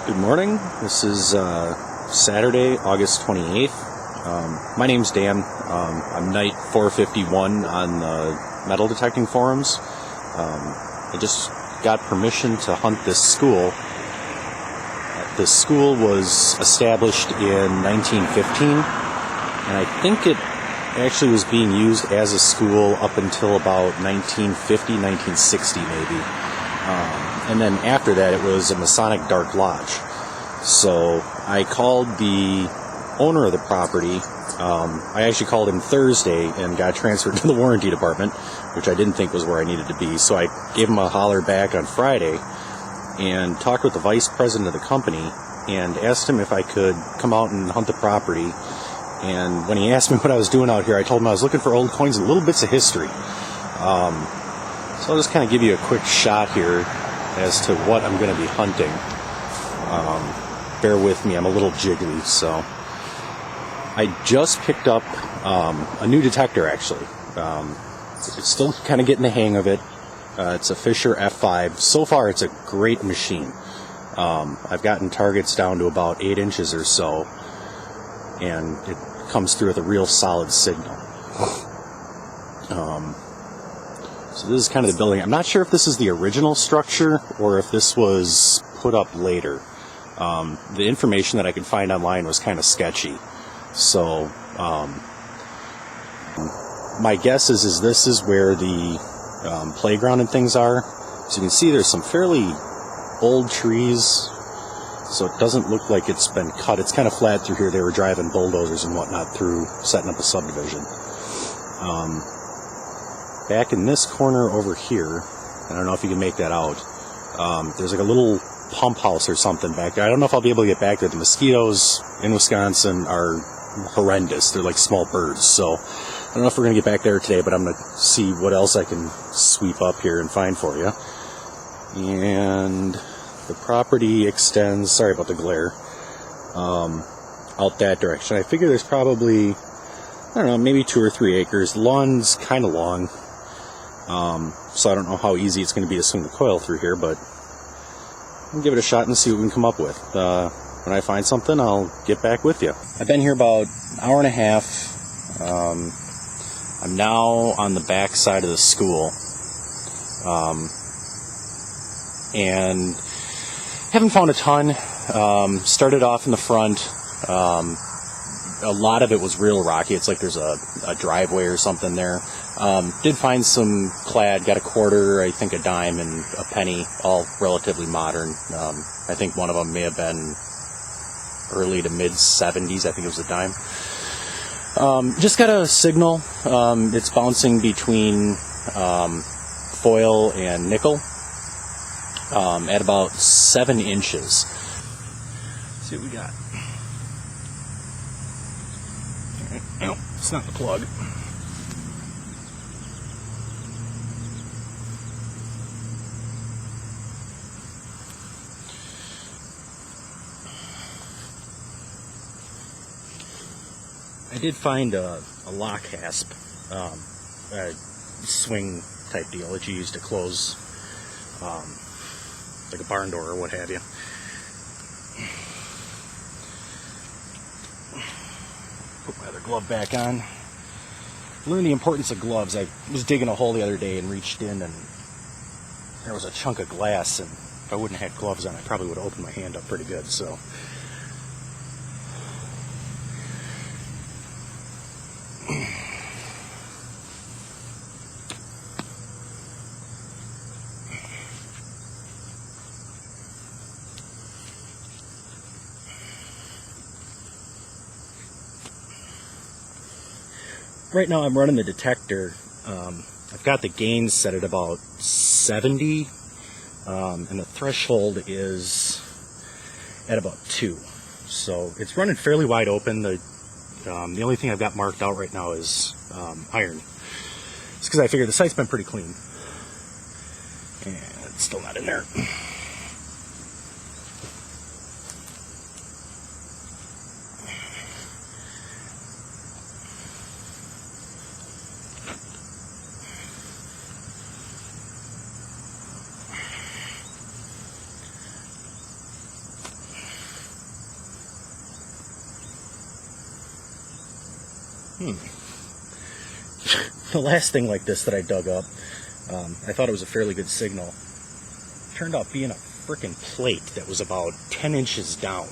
Good morning. This is Saturday, August 28th. My name's Dan. I'm Knight 451 on the metal detecting forums. I just got permission to hunt this school. This school was established in 1915, and I think it actually was being used as a school up until about 1950, 1960 maybe. And then after that, it was a Masonic Dark Lodge. So I called the owner of the property. I actually called him Thursday and got transferred to the warranty department, which I didn't think was where I needed to be. So I gave him a holler back on Friday and talked with the vice president of the company and asked him if I could come out and hunt the property. And when he asked me what I was doing out here, I told him I was looking for old coins and little bits of history. So I'll just kind of give you a quick shot here as to what I'm going to be hunting. Bear with me, I'm a little jiggly. So I just picked up a new detector, actually. It's still kind of getting the hang of it. It's a Fisher F5. So far, it's a great machine. I've gotten targets down to about 8 inches or so, and it comes through with a real solid signal. So this is kind of the building. I'm not sure if this is the original structure or if this was put up later. The information that I could find online was kind of sketchy. So my guess is this is where the playground and things are. So you can see there's some fairly old trees, so it doesn't look like it's been cut. It's kind of flat through here. They were driving bulldozers and whatnot through, setting up a subdivision. Back in this corner over here, I don't know if you can make that out, there's like a little pump house or something back there. I don't know if I'll be able to get back there. The mosquitoes in Wisconsin are horrendous. They're like small birds, so I don't know if we're going to get back there today, but I'm going to see what else I can sweep up here and find for you. And the property extends, sorry about the glare, out that direction. I figure there's probably, I don't know, maybe 2 or 3 acres. The lawn's kind of long, so I don't know how easy it's going to be to swing the coil through here, but I'll give it a shot and see what we can come up with. When I find something, I'll get back with you. I've been here about an hour and a half. I'm now on the back side of the school, and haven't found a ton. Started off in the front. A lot of it was real rocky. It's like there's a driveway or something there. Did find some clad, got a quarter, I think a dime, and a penny, all relatively modern. I think one of them may have been early to mid 70s. I think it was a dime. Just got a signal. It's bouncing between foil and nickel at about 7 inches. Let's see what we got. No, it's not the plug. I did find a lock hasp, a swing type deal that you use to close, like a barn door or what have you. Put my other glove back on. Learned the importance of gloves. I was digging a hole the other day and reached in, and there was a chunk of glass, and if I wouldn't have had gloves on, I probably would have opened my hand up pretty good. So right now I'm running the detector. I've got the gain set at about 70, and the threshold is at about 2. So it's running fairly wide open. The only thing I've got marked out right now is iron. It's because I figured the site's been pretty clean. And it's still not in there. The last thing like this that I dug up, I thought it was a fairly good signal. Turned out being a frickin' plate that was about 10 inches down.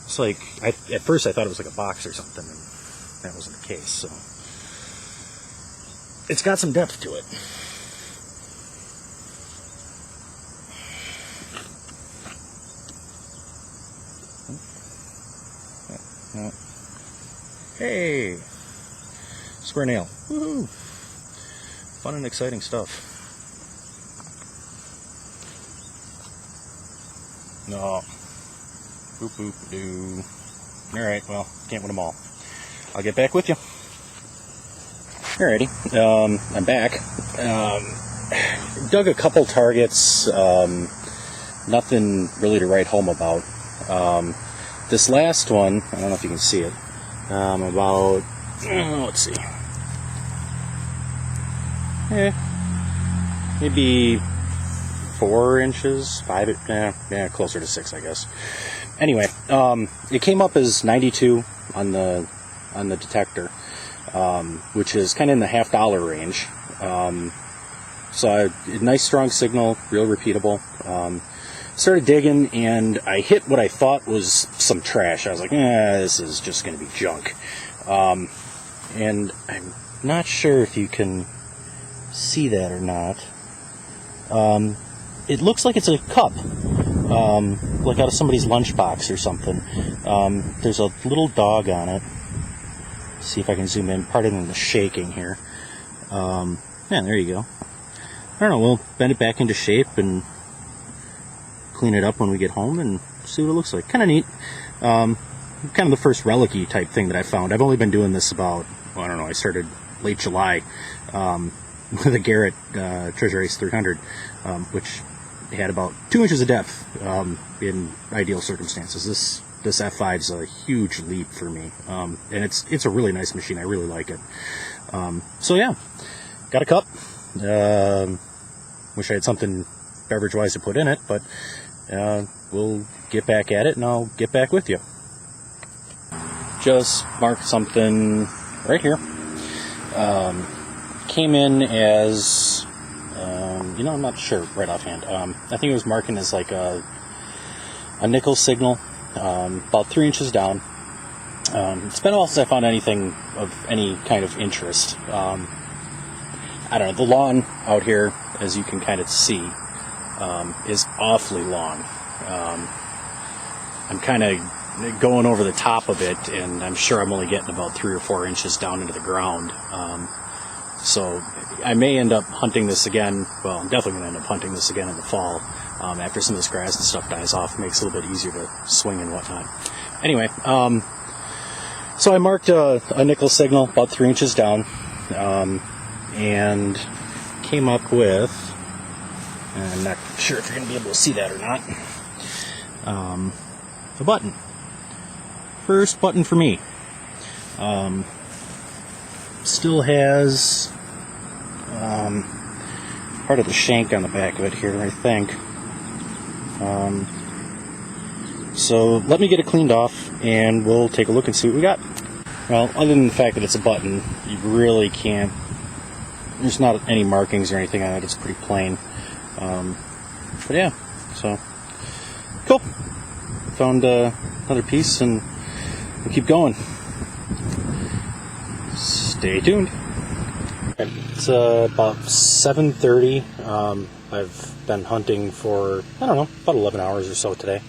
It's like, at first I thought it was like a box or something, and that wasn't the case, so. It's got some depth to it. Hey! Square nail. Woohoo! Fun and exciting stuff. No. Boop boop doo. Alright, well, can't win them all. I'll get back with you. Alrighty, I'm back. Dug a couple targets, nothing really to write home about. This last one, I don't know if you can see it, about, let's see, maybe 4 inches, 5, closer to 6, I guess. Anyway, it came up as 92 on the detector, which is kind of in the $50 range. So a nice strong signal, real repeatable. Started digging, and I hit what I thought was some trash. I was like, this is just going to be junk. And I'm not sure if you can see that or not. It looks like it's a cup, like out of somebody's lunchbox or something. There's a little dog on it. See if I can zoom in. Pardon the shaking here. Yeah, there you go. I don't know, we'll bend it back into shape and clean it up when we get home and see what it looks like. Kind of neat. Kind of the first relic-y type thing that I found. I've only been doing this about, well, I don't know, I started late July with a Garrett Treasure Ace 300, which had about 2 inches of depth in ideal circumstances. This F5's a huge leap for me, and it's a really nice machine. I really like it. So yeah, got a cup. Wish I had something beverage-wise to put in it, but we'll get back at it, and I'll get back with you. Just marked something right here. Came in as, I'm not sure right offhand. I think it was marking as like a nickel signal, about 3 inches down. It's been a while since I found anything of any kind of interest. I don't know, the lawn out here, as you can kind of see, is awfully long. I'm kind of going over the top of it, and I'm sure I'm only getting about 3 or 4 inches down into the ground. So I may end up hunting this again. Well, I'm definitely going to end up hunting this again in the fall, after some of this grass and stuff dies off. It makes it a little bit easier to swing and whatnot. Anyway, so I marked a nickel signal about 3 inches down, and came up with, and I'm not sure if you're going to be able to see that or not, a button. First button for me. Still has part of the shank on the back of it here, I think. So let me get it cleaned off, and we'll take a look and see what we got. Well, other than the fact that it's a button, you really can't, there's not any markings or anything on it. It's pretty plain. But yeah, so cool. Found another piece, and we'll keep going. Stay tuned. It's about 7:30. I've been hunting for, I don't know, about 11 hours or so today.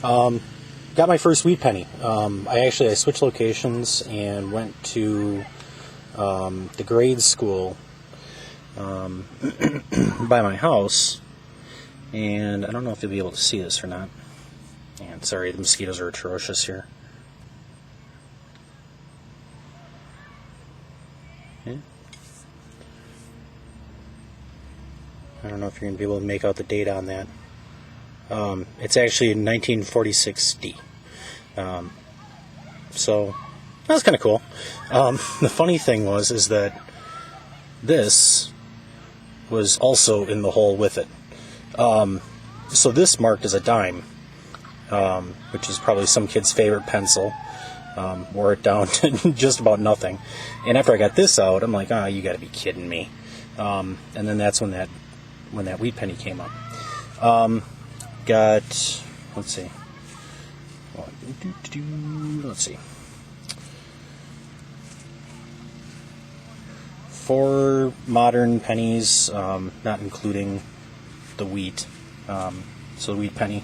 Got my first wheat penny. I switched locations and went to the grade school by my house, and I don't know if you'll be able to see this or not. And sorry, the mosquitoes are atrocious here. Yeah. I don't know if you're going to be able to make out the date on that. It's actually 1946D. So that was kind of cool. The funny thing is that this was also in the hole with it. So this marked as a dime, which is probably some kid's favorite pencil. Wore it down to just about nothing. And after I got this out, I'm like, oh, you got to be kidding me. And then that's when that wheat penny came up. Got, let's see. Let's see. 4 modern pennies, not including the wheat. So the wheat penny.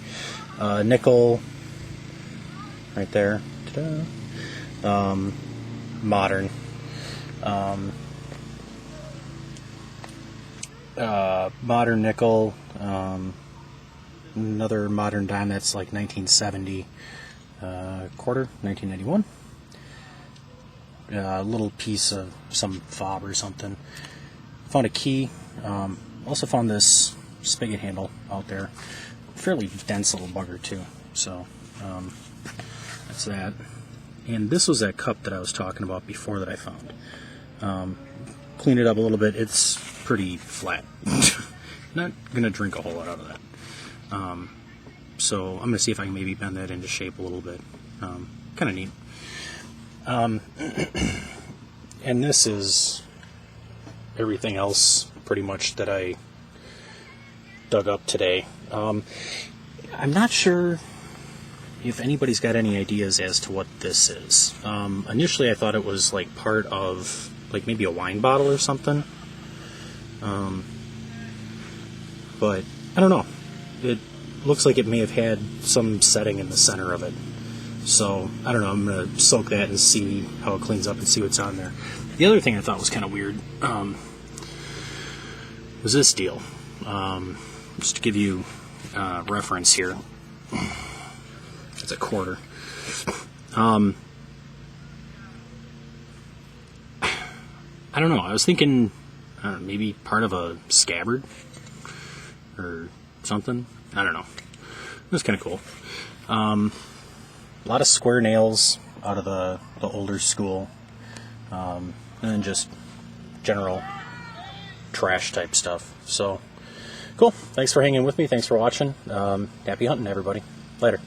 Nickel, right there. Ta-da. Modern. Modern nickel. Another modern dime that's like 1970. Quarter, 1991. A little piece of some fob or something. Found a key. Also found this spigot handle out there. Fairly dense little bugger too. So that's that. And this was that cup that I was talking about before that I found. Cleaned it up a little bit. It's pretty flat. Not gonna drink a whole lot out of that. So I'm gonna see if I can maybe bend that into shape a little bit. Kind of neat. And this is everything else pretty much that I dug up today. I'm not sure if anybody's got any ideas as to what this is. Initially I thought it was like part of like maybe a wine bottle or something. But I don't know. It looks like it may have had some setting in the center of it. So, I don't know, I'm going to soak that and see how it cleans up and see what's on there. The other thing I thought was kind of weird was this deal. Just to give you reference here. It's a quarter. I don't know, I was thinking maybe part of a scabbard or something. I don't know. It was kind of cool. A lot of square nails out of the older school, and then just general trash type stuff. So, cool. Thanks for hanging with me. Thanks for watching. Happy hunting, everybody. Later.